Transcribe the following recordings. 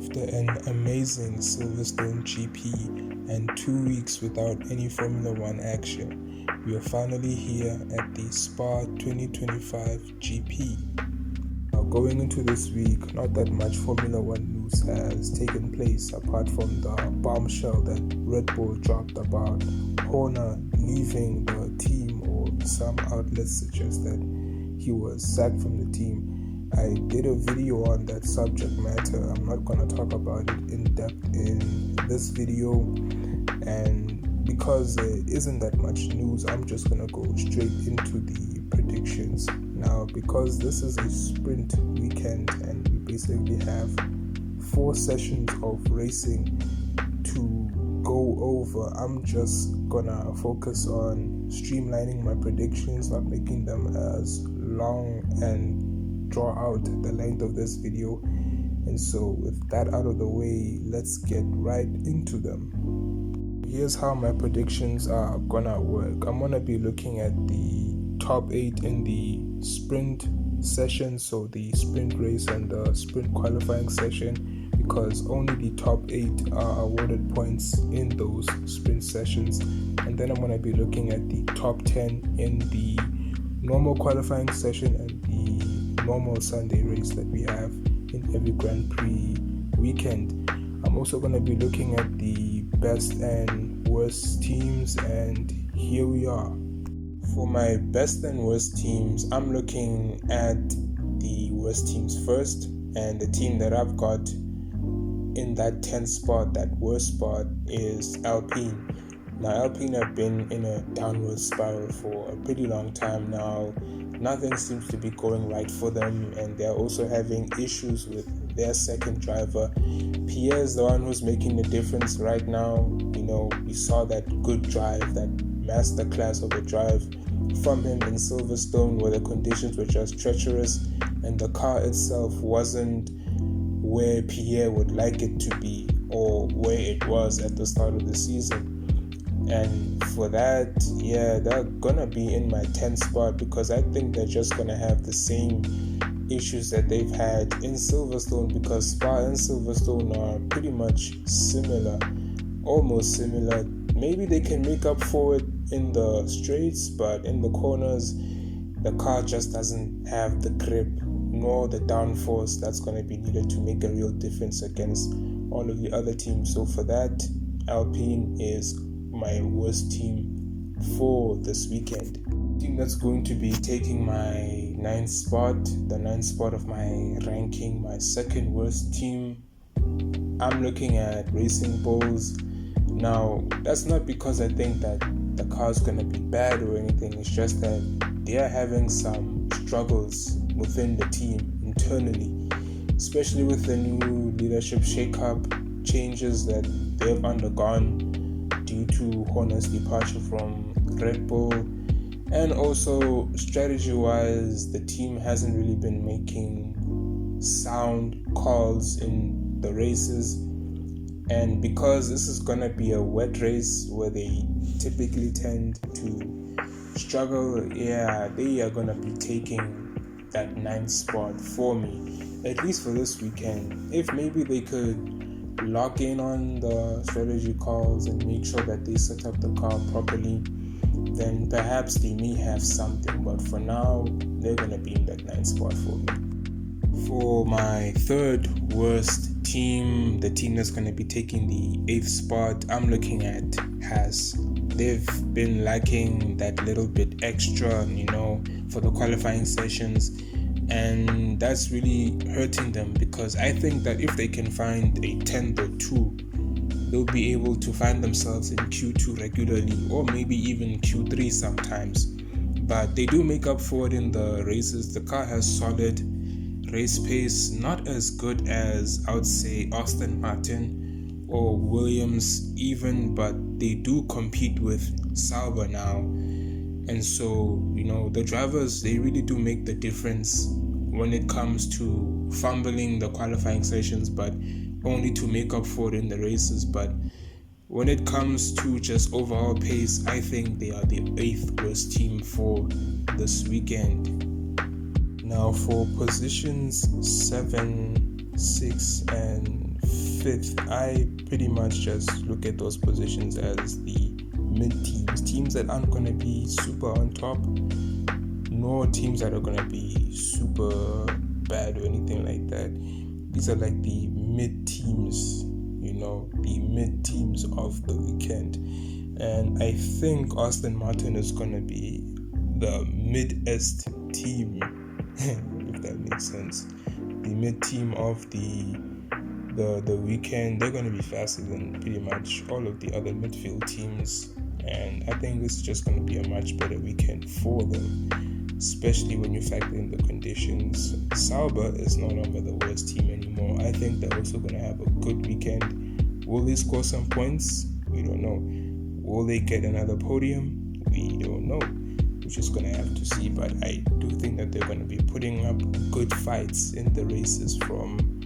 After an amazing Silverstone GP and 2 weeks without any Formula One action, we are finally here at the Spa 2025 GP. Now, going into this week, not that much Formula One news has taken place apart from the bombshell that Red Bull dropped about Horner leaving the team, or some outlets suggest that he was sacked from the team. I did a video on that subject matter. I'm not going to talk about it in depth in this video, and because there isn't that much news, I'm just going to go straight into the predictions. Now, because this is a sprint weekend and we basically have 4 sessions of racing to go over, I'm just gonna focus on streamlining my predictions, not making them as long and draw out the length of this video. And so with that out of the way, let's get right into them. Here's how my predictions are gonna work. I'm gonna be looking at the top 8 in the sprint session, so the sprint race and the sprint qualifying session, because only the top 8 are awarded points in those sprint sessions. And then I'm going to be looking at the top 10 in the normal qualifying session and the normal Sunday race that we have in every Grand Prix weekend. I'm also going to be looking at the best and worst teams, and here we are. For my best and worst teams, I'm looking at the worst teams first, and the team that I've got in that 10th spot, that worst spot, is Alpine. Now, Alpine have been in a downward spiral for a pretty long time now. Nothing seems to be going right for them, and they're also having issues with their second driver. Pierre's the one who's making the difference right now. We saw that good drive, that masterclass of a drive from him in Silverstone, where the conditions were just treacherous and the car itself wasn't where Pierre would like it to be, or where it was at the start of the season. And for that, they're gonna be in my 10th spot, because I think they're just gonna have the same issues that they've had in Silverstone, because Spa and Silverstone are pretty much similar, almost similar. Maybe they can make up for it in the straights, but in the corners, the car just doesn't have the grip nor the downforce that's going to be needed to make a real difference against all of the other teams. So for that, Alpine is my worst team for this weekend. The team that's going to be taking my 9th spot, the 9th spot of my ranking, my second worst team, I'm looking at Racing Bulls. Now, that's not because I think that the car's going to be bad or anything. It's just that they are having some struggles within the team internally, especially with the new leadership shake-up changes that they've undergone due to Horner's departure from Red Bull. And also, strategy-wise, the team hasn't really been making sound calls in the races. And because this is going to be a wet race where they typically tend to struggle, they are going to be taking that 9th spot for me, at least for this weekend. If maybe they could lock in on the strategy calls and make sure that they set up the car properly, then perhaps they may have something. But for now, they're going to be in that 9th spot for me. For my third worst team, the team that's going to be taking the 8th spot, I'm looking at Haas. They've been lacking that little bit extra, for the qualifying sessions, and that's really hurting them, because I think that if they can find a 10th or 2, they'll be able to find themselves in Q2 regularly, or maybe even Q3 sometimes. But they do make up for it in the races. The car has solid race pace, not as good as I would say Aston Martin or Williams even, but they do compete with Sauber now. And so, the drivers, they really do make the difference when it comes to fumbling the qualifying sessions, but only to make up for it in the races. But when it comes to just overall pace, I think they are the 8th worst team for this weekend. Now for positions 7, 6, and fifth, I pretty much just look at those positions as the teams that aren't going to be super on top, nor teams that are going to be super bad or anything like that. These are like the mid teams, the mid teams of the weekend. And I think Aston Martin is going to be the mid-est team, if that makes sense. The mid team of the weekend. They're going to be faster than pretty much all of the other midfield teams. And I think this is just going to be a much better weekend for them, especially when you factor in the conditions. Sauber is no longer the worst team anymore. I think they're also going to have a good weekend. Will they score some points? We don't know. Will they get another podium? We don't know. We're just going to have to see. But I do think that they're going to be putting up good fights in the races from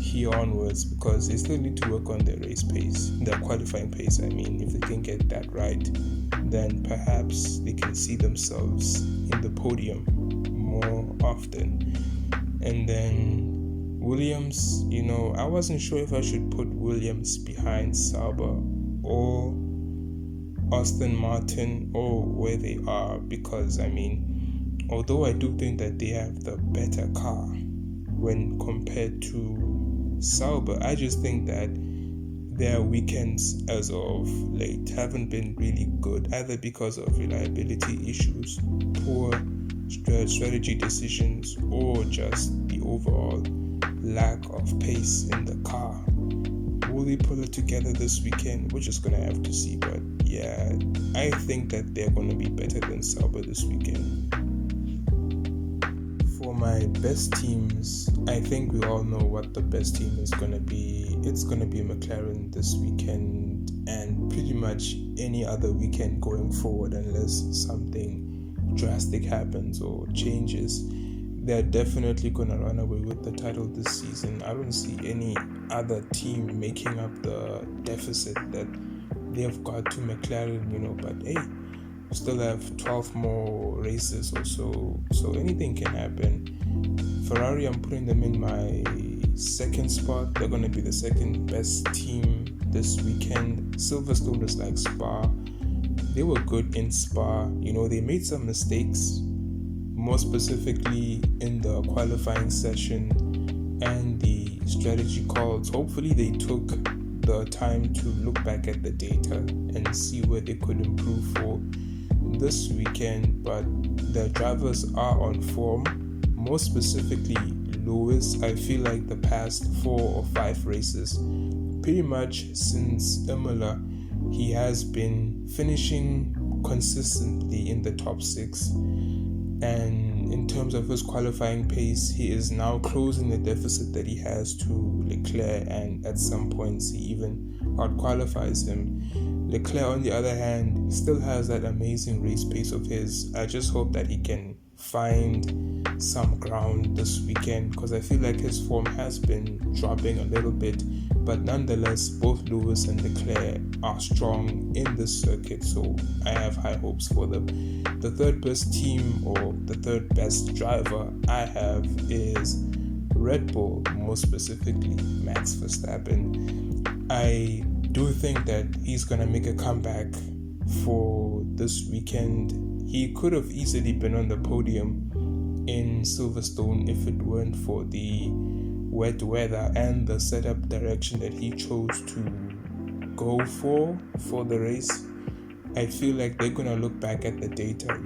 here onwards, because they still need to work on their race pace, their qualifying pace. I mean, if they can get that right, then perhaps they can see themselves in the podium more often. And then Williams, I wasn't sure if I should put Williams behind Sauber or Aston Martin or where they are, because I mean, although I do think that they have the better car when compared to Sauber, I just think that their weekends as of late haven't been really good, either because of reliability issues, poor strategy decisions, or just the overall lack of pace in the car. Will they pull it together this weekend? We're just going to have to see. But yeah, I think that they're going to be better than Sauber this weekend. For my best teams, I think we all know what the best team is going to be. It's going to be McLaren this weekend and pretty much any other weekend going forward, unless something drastic happens or changes. They're definitely going to run away with the title this season. I don't see any other team making up the deficit that they've got to McLaren, but hey, still have 12 more races or so anything can happen. Ferrari, I'm putting them in my second spot. They're going to be the second best team this weekend. Silverstone is like Spa. They were good in Spa. They made some mistakes, more specifically in the qualifying session and the strategy calls. Hopefully they took the time to look back at the data and see where they could improve for this weekend. But the drivers are on form, more specifically Lewis. I feel like the past 4 or 5 races, pretty much since Imola, he has been finishing consistently in the top 6, and in terms of his qualifying pace, he is now closing the deficit that he has to Leclerc, and at some points he even out-qualifies him. Leclerc, on the other hand, still has that amazing race pace of his. I just hope that he can find some ground this weekend, because I feel like his form has been dropping a little bit, but nonetheless both Lewis and Leclerc are strong in this circuit, so I have high hopes for them. The third best team, or the third best driver I have, is Red Bull, more specifically Max Verstappen. I do think that he's gonna make a comeback for this weekend. He could have easily been on the podium in Silverstone if it weren't for the wet weather and the setup direction that he chose to go for the race. I feel like they're gonna look back at the data,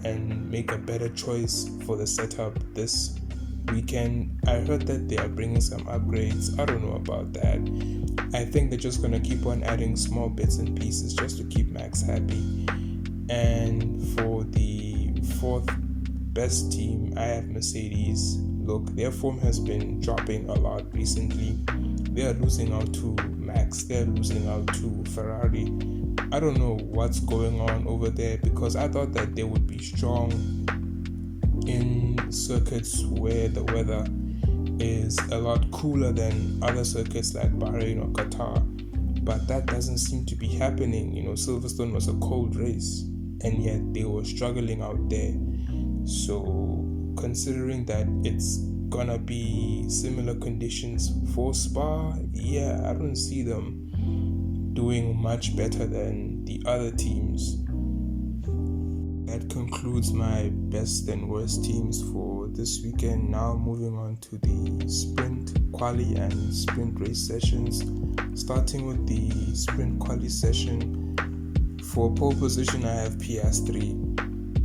and make a better choice for the setup this weekend. I heard that they are bringing some upgrades. I don't know about that. I think they're just gonna keep on adding small bits and pieces just to keep Max happy. And for the fourth best team, I have Mercedes. Look, their form has been dropping a lot recently. They are losing out to Max. They're losing out to Ferrari. I don't know what's going on over there, because I thought that they would be strong in circuits where the weather is a lot cooler than other circuits like Bahrain or Qatar, but that doesn't seem to be happening. Silverstone was a cold race, and yet they were struggling out there. So considering that it's gonna be similar conditions for Spa, yeah, I don't see them doing much better than the other teams. That concludes my best and worst teams for this weekend. Now moving on to the sprint quali and sprint race sessions. Starting with the sprint quali session, for pole position I have Piastri.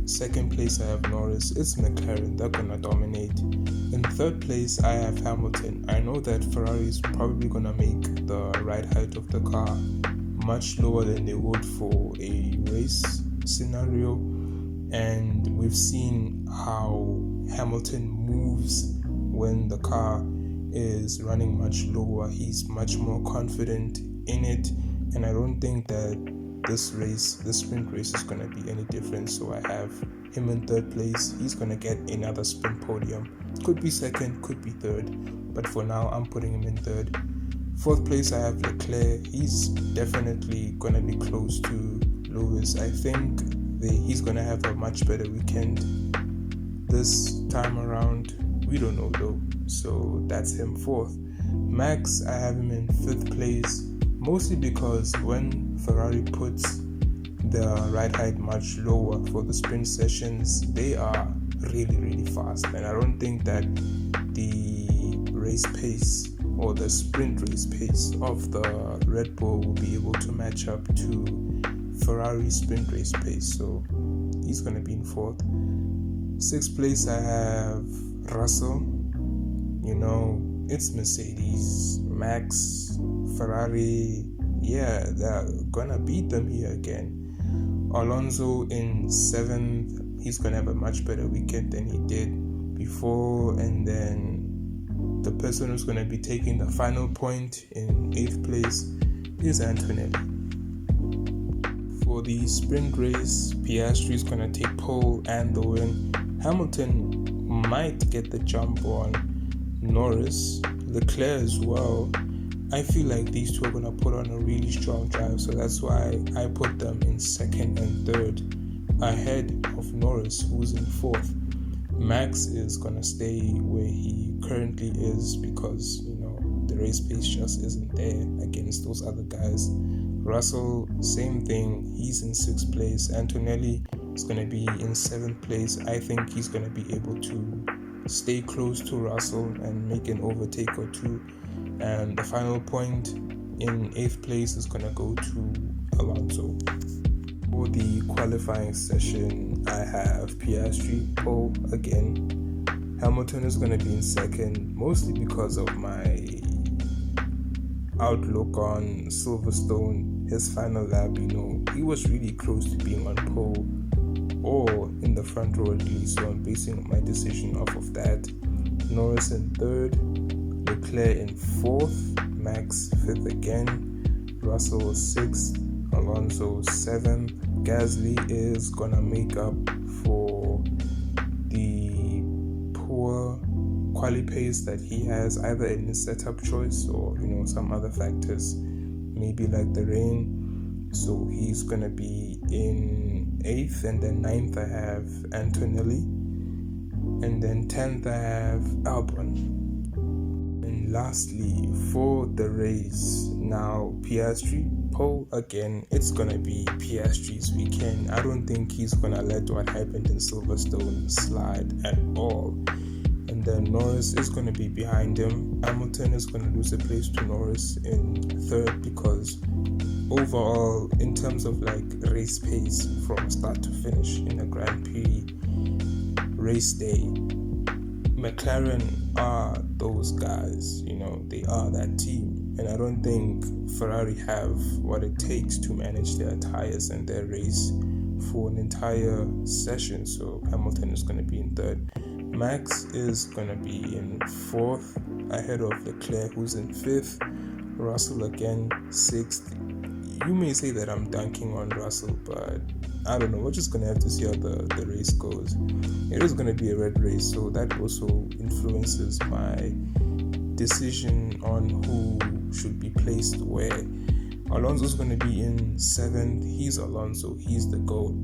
Second place I have Norris. It's McLaren, they're gonna dominate. In third place I have Hamilton. I know that Ferrari is probably gonna make the ride height of the car much lower than they would for a race scenario, and we've seen how Hamilton moves when the car is running much lower. He's much more confident in it, and I don't think that this sprint race is going to be any different. So I have him in third place. He's going to get another sprint podium. Could be second, could be third, but for now I'm putting him in third. Fourth place I have Leclerc. He's definitely going to be close to Lewis. I think he's going to have a much better weekend this time around. We don't know though. So that's him fourth. Max, I have him in fifth place, mostly because when Ferrari puts the ride height much lower for the sprint sessions, they are really fast, and I don't think that the race pace or the sprint race pace of the Red Bull will be able to match up to Ferrari's sprint race pace. So he's going to be in fourth. Sixth place I have Russell. You know, it's Mercedes, Max, Ferrari. Yeah, they're gonna beat them here again. Alonso in seventh. He's gonna have a much better weekend than he did before. And then the person who's gonna be taking the final point in eighth place is Antonelli. For the sprint race, Piastri is gonna take pole and the win. Hamilton might get the jump on Norris, Leclerc as well. I feel like these two are going to put on a really strong drive, so that's why I put them in second and third ahead of Norris, who's in fourth. Max is going to stay where he currently is because, you know, the race pace just isn't there against those other guys. Russell, same thing, he's in sixth place. Antonelli is going to be in seventh place. I think he's going to be able to stay close to Russell and make an overtake or two. And the final point in eighth place is going to go to Alonso. For the qualifying session, I have Piastri pole again. Hamilton is going to be in second, mostly because of my outlook on Silverstone. His final lap, you know, he was really close to being on pole or in the front row at least, so I'm basing my decision off of that. Norris in third, Leclerc in fourth, Max fifth again, Russell sixth, Alonso seventh. Gasly is gonna make up for the poor quali pace that he has, either in his setup choice or, you know, some other factors, maybe like the rain. So he's gonna be in eighth, and then ninth I have Antonelli, and then 10th I have Albon. And lastly, for the race, now Piastri pole again. It's gonna be Piastri's weekend. I don't think he's gonna let what happened in Silverstone slide at all. And then Norris is gonna be behind him. Hamilton is gonna lose a place to Norris in third, because overall, in terms of like race pace from start to finish in a Grand Prix race day, McLaren are those guys, you know, they are that team. And I don't think Ferrari have what it takes to manage their tires and their race for an entire session. So Hamilton is going to be in third. Max is going to be in fourth, ahead of Leclerc, who's in fifth. Russell again, sixth. You may say that I'm dunking on Russell, but I don't know. We're just going to have to see how the race goes. It is going to be a red race, so that also influences my decision on who should be placed where. Alonso's going to be in seventh. He's Alonso. He's the GOAT.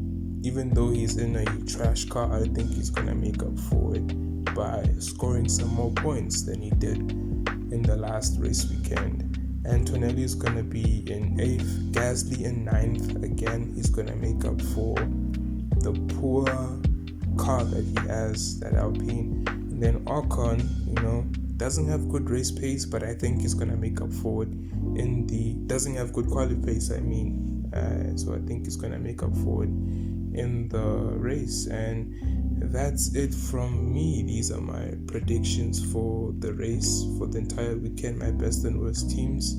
Even though he's in a trash car, I think he's going to make up for it by scoring some more points than he did in the last race weekend. Antonelli is going to be in 8th, Gasly in 9th. Again, he's going to make up for the poor car that he has, that Alpine. And then Ocon, doesn't have good race pace, but I think he's going to make up for it doesn't have good quality pace, so I think he's going to make up for it in the race. And that's it from me. These are my predictions for the race for the entire weekend, my best and worst teams.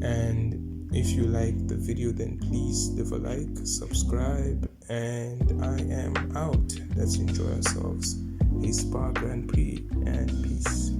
And if you like the video, then please leave a like, subscribe, and I am out. Let's enjoy ourselves a Spa Grand Prix, and peace.